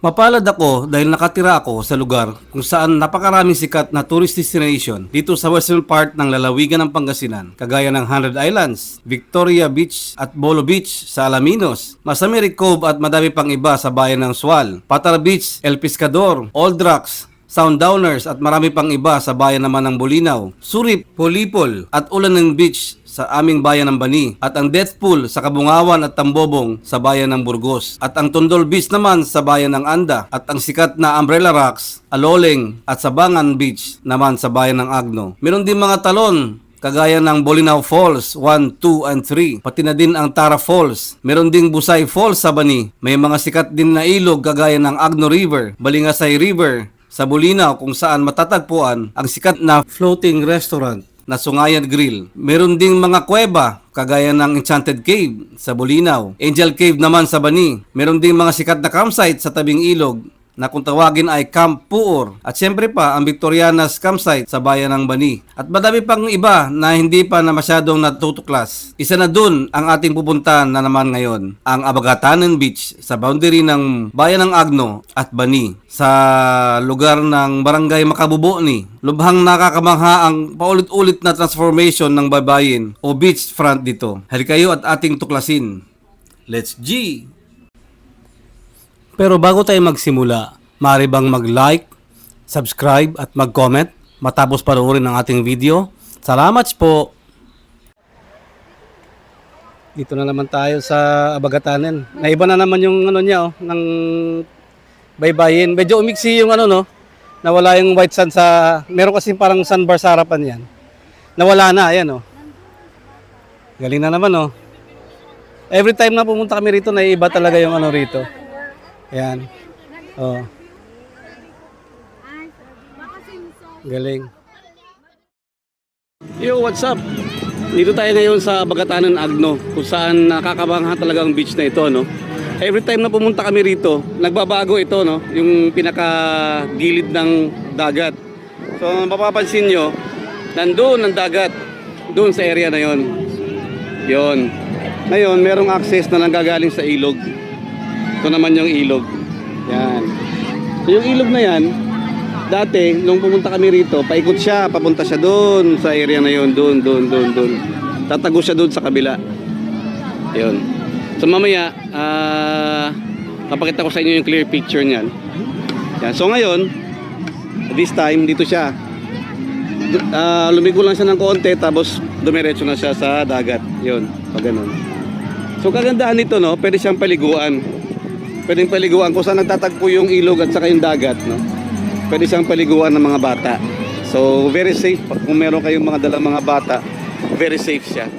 Mapalad ako dahil nakatira ako sa lugar kung saan napakaraming sikat na tourist destination dito sa western part ng Lalawigan ng Pangasinan, kagaya ng 100 Islands, Victoria Beach at Bolo Beach sa Alaminos, Masamirey Cove at madami pang iba sa bayan ng Sual, Patar Beach, Piscador, Old Rocks, Sundowners at marami pang iba sa bayan naman ng Bolinao, Surip, Polipol at Ulanen Beach sa aming bayan ng Bani, at ang death pool sa Caboangaoan at Tambobong sa bayan ng Burgos, at ang Tondol Beach naman sa bayan ng Anda, at ang sikat na Umbrella Rocks, Aloleng at Sabangan Beach naman sa bayan ng Agno. Meron din mga talon kagaya ng Bolinao Falls 1, 2 and 3, pati na din ang Tara Falls. Meron ding Busay Falls sa Bani. May mga sikat din na ilog kagaya ng Agno River, Balingasay River sa Bolinao kung saan matatagpuan ang sikat na floating restaurant na Sungayan Grill. Meron ding mga kuweba kagaya ng Enchanted Cave sa Bolinao, Angel Cave naman sa Bani. Meron ding mga sikat na campsite sa tabing ilog na kung tawagin ay Camp Puor, at syempre pa ang Victorianas campsite sa bayan ng Bani. At madami pang iba na hindi pa na masyadong natutuklas. Isa na dun ang ating pupuntahan na naman ngayon, ang Abagatanen Beach sa boundary ng bayan ng Agno at Bani sa lugar ng Barangay Makabuboni. Lubhang nakakamangha ang paulit-ulit na transformation ng baybayin o beach front dito. Halika kayo at ating tuklasin. Let's G! Pero bago tayo magsimula, maaari bang mag-like, subscribe at mag-comment matapos panoorin ang ating video? Salamat po! Dito na naman tayo sa Abagatanen. Naiba na naman yung niya ng baybayin. Medyo umiksi yung nawala yung white sand sa, meron kasi parang sandbar sa harapan yan. Nawala na, ayan Galing na naman Every time na pumunta kami rito, naiiba talaga yung rito. Ayan. Galing. Yo, what's up? Dito tayo ngayon sa Abagatanen, Agno, kung saan nakakabangha talaga ang beach na ito, Every time na pumunta kami rito, nagbabago ito, yung pinaka-gilid ng dagat. So, mapapansin nyo, nandoon ang dagat, doon sa area na yon. Yon. Ngayon, merong access na nanggagaling sa ilog. Ito naman yung ilog. Yan. So yung ilog na yan, dati, nung pumunta kami rito, paikot siya, papunta siya doon sa area na yon, doon. Tatago siya doon sa kabila. Yun. So mamaya, papakita ko sa inyo yung clear picture niyan. Yan. So ngayon, this time, dito siya. Lumigo lang siya ng konti, tapos dumiretso na siya sa dagat. Yun, pag ganun. So kagandahan nito, pwede siyang paliguan. Pwedeng paliguan kung saan nagtatagpo yung ilog at saka yung dagat, Pwede siyang paliguan ng mga bata. So very safe kung meron kayong mga dalang mga bata, very safe siya.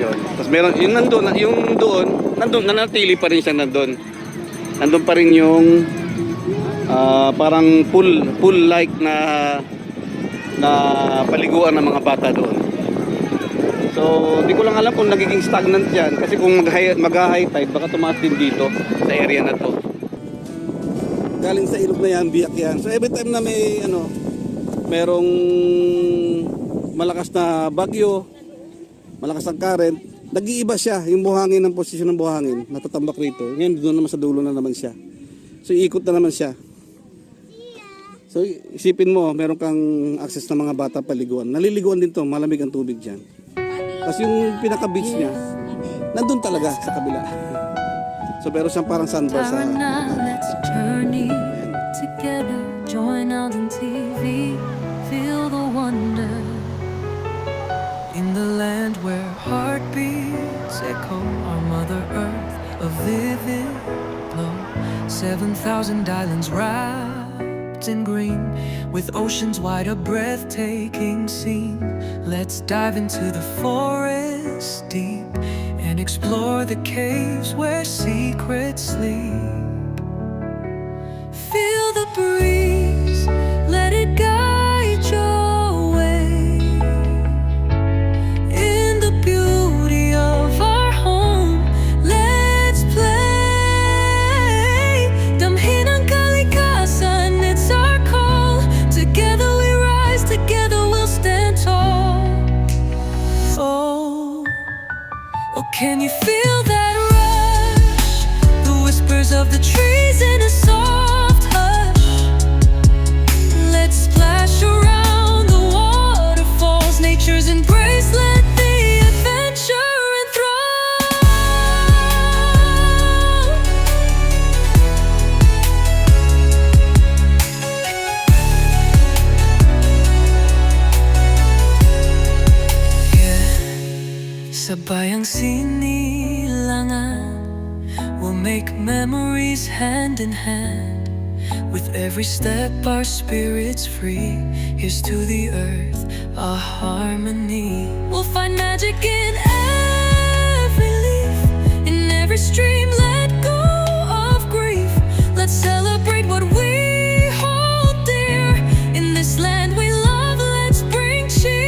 Yun. Tapos meron yung nandun nanatili pa rin siya nandun. Nandun pa rin yung parang pool like na paliguan ng mga bata doon. So, di ko lang alam kung nagiging stagnant yan. Kasi kung mag-high tide, baka tumaas din dito sa area na to. Galing sa ilog na yan, biyak yan. So, every time na may, merong malakas na bagyo, malakas ang current, nag-iiba siya. Yung buhangin, ng posisyon ng buhangin, natatambak rito. Ngayon, doon naman sa dulo na naman siya. So, iikot na naman siya. So, isipin mo, meron kang access na mga bata paliguan. Naliliguan din to, malamig ang tubig dyan. Kasi yung pinaka-beach niya, nandun talaga sa kabila. So, meron siyang parang sandbar sa... Let's journey together, join out on TV, feel the wonder in the land where heartbeats echo our Mother Earth, a vivid glow, 7,000 islands wrapped in green, with oceans wide, a breathtaking scene. Let's dive into the forest deep and explore the caves where secrets sleep. Feel the breeze, let it guide your way in the beauty of our home. Let's play damhin ang kalikasan, it's our call. Together we rise, together we'll stand tall. Oh, can you feel that rush? The whispers of Sabayang sinilangan, we'll make memories hand in hand. With every step our spirits free. Here's to the earth, our harmony. We'll find magic in every leaf, in every stream, let go of grief. Let's celebrate what we hold dear. In this land we love, let's bring cheer.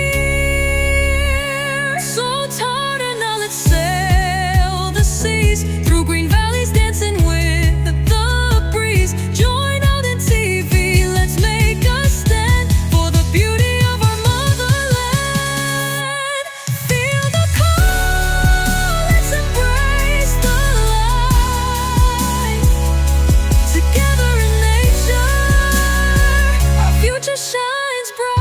So tired and now let's sail the seas, through green valleys dancing with the breeze. Join out in TV, let's make a stand for the beauty of our motherland. Feel the call, let's embrace the light. Together in nature, our future shines bright.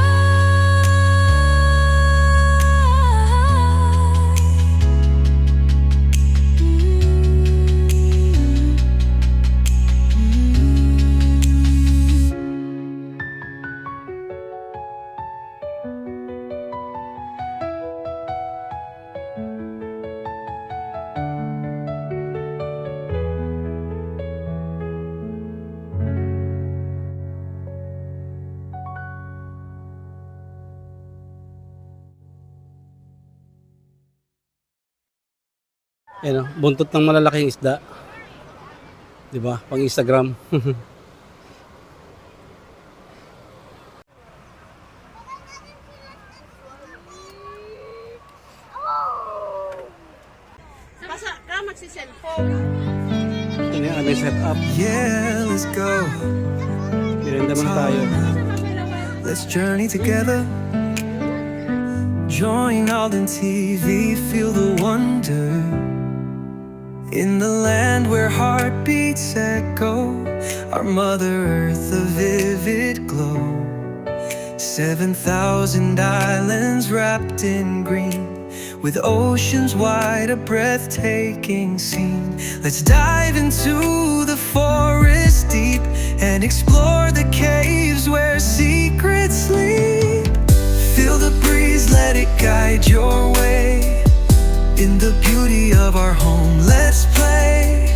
Ayan, buntot ng malalaking isda. 'Di ba? Pang Instagram. Basta ka magsi-cellphone. Ito na yung set up. Yeah, let's go. Binenda man tayo. Let's journey together. Join Alden TV, feel the wonder. In the land where heartbeats echo, our Mother Earth a vivid glow. 7,000 islands wrapped in green, with oceans wide, a breathtaking scene. Let's dive into the forest deep and explore the caves where secrets sleep. Feel the breeze, let it guide your way. In the beauty of our home, let's play.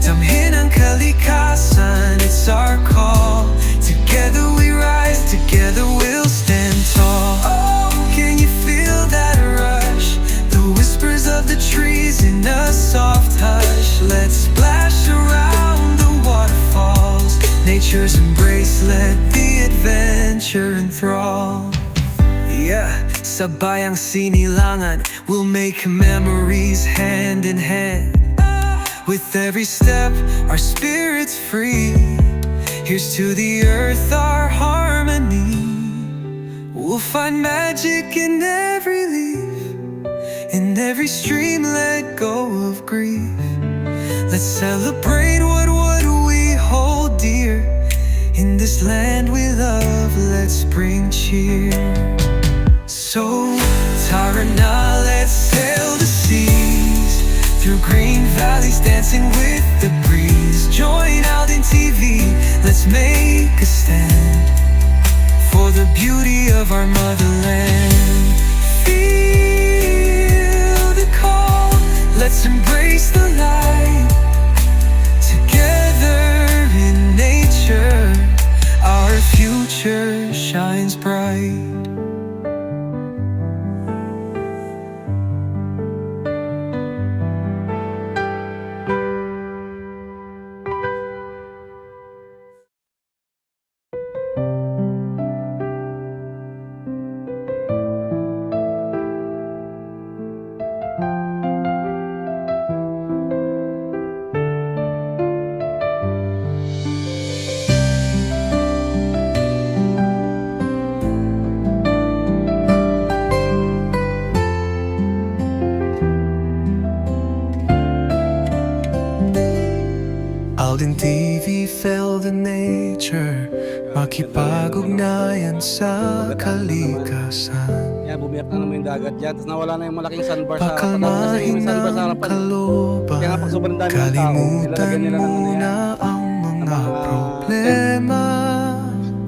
Damhin ang kalikasan, it's our call. Together we rise, together we'll stand tall. Oh, can you feel that rush? The whispers of the trees in a soft hush. Let's splash around the waterfalls. Nature's embrace, let the adventure enthrall. Yeah, sa bayang sinilangan, we'll make memories hand in hand. With every step, our spirits free. Here's to the earth, our harmony. We'll find magic in every leaf, in every stream, let go of grief. Let's celebrate what we hold dear. In this land we love, let's bring cheer. So, tara na, let's sail the seas, through green valleys dancing with the breeze. Join out in TV, let's make a stand for the beauty of our motherland. Feel the call, let's embrace the light. Together in nature, our future shines bright. Alden TV, feel the nature, makipag-ugnayan sa kalikasan. Kaya bumiyak na naman yung dagat dyan. Tapos nawala na yung malaking sandbar sa harapan. Kasi Pakalmahin yung sandbar sa ng harapan. kalooban, Kaya nga pag sobrang dami ng tao, kalimutan nilalagyan nila ng ano mo yan. na ang mga problema.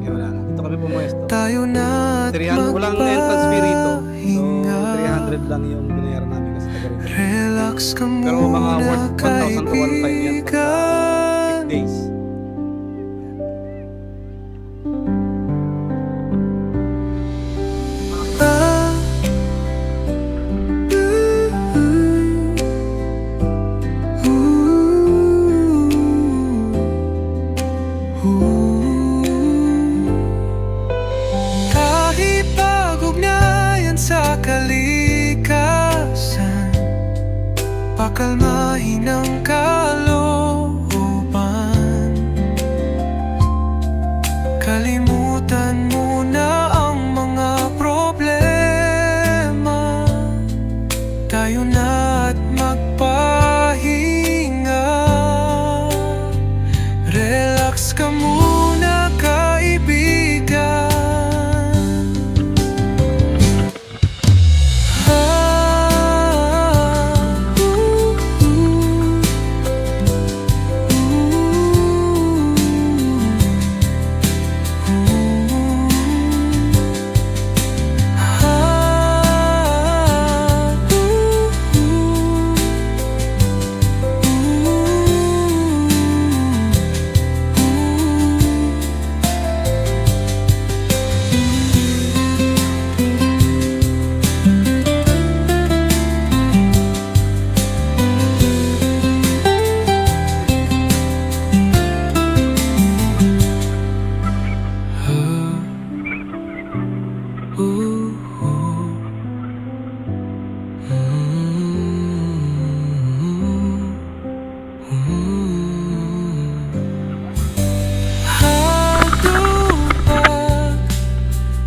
Kaya wala na. Dito kami pumuesto. Tayo na't 300, walang entrance fee rito. So, magpahinga. 300 lang yung binayaran namin kasi taga rito. Relax ka Pero mga muna, worth 1,000 to 1,500 yan pagka kaibigan. weekdays. Ah, kahit pag-ugnayan sa kalikasan, pakalmahin ang kalooban. Kalimutan mo na ang mga problema. Tayo na at magpahinga. Relax ka muna, kaibigan.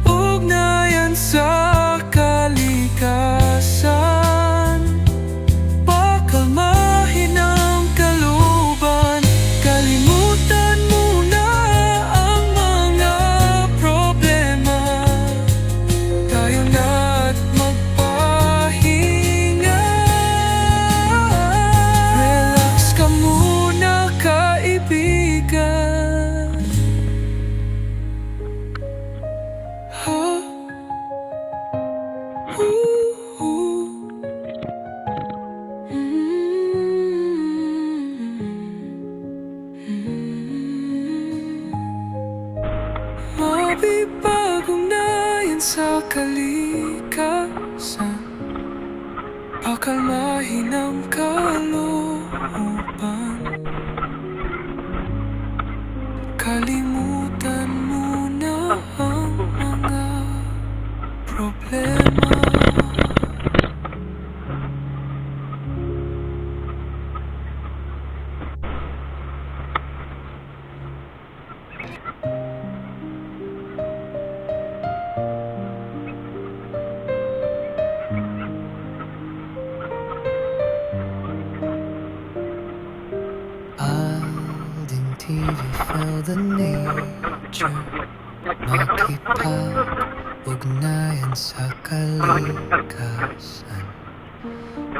Ugnayan sa kalikasan, pakalmahin ang kalooban. Kalimutan mo na ang mga problema. Tayo na at magpahinga. Relax ka muna, kaibigan. Mapipag-ugnayan sa kalikasan, pakalmahin ang kalooban. Kalimutan mo na ang mga problema. Alding TV, feel the nature. Makipag-ugnayan sa kalikasan,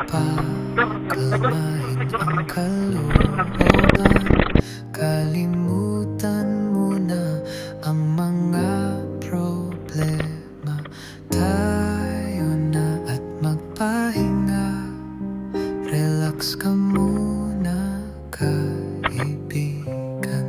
pakalmahin ang kalooban. Kalimutan mo na ang mga problema. Tayo na at magpahinga. Relax ka muna, kaibigan.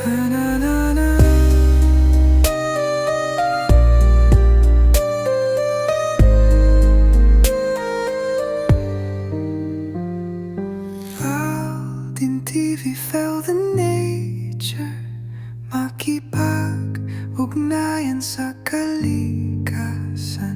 Na-na-na-na. Out in TV felt the nature makipag-ugnayan sa kalikasan.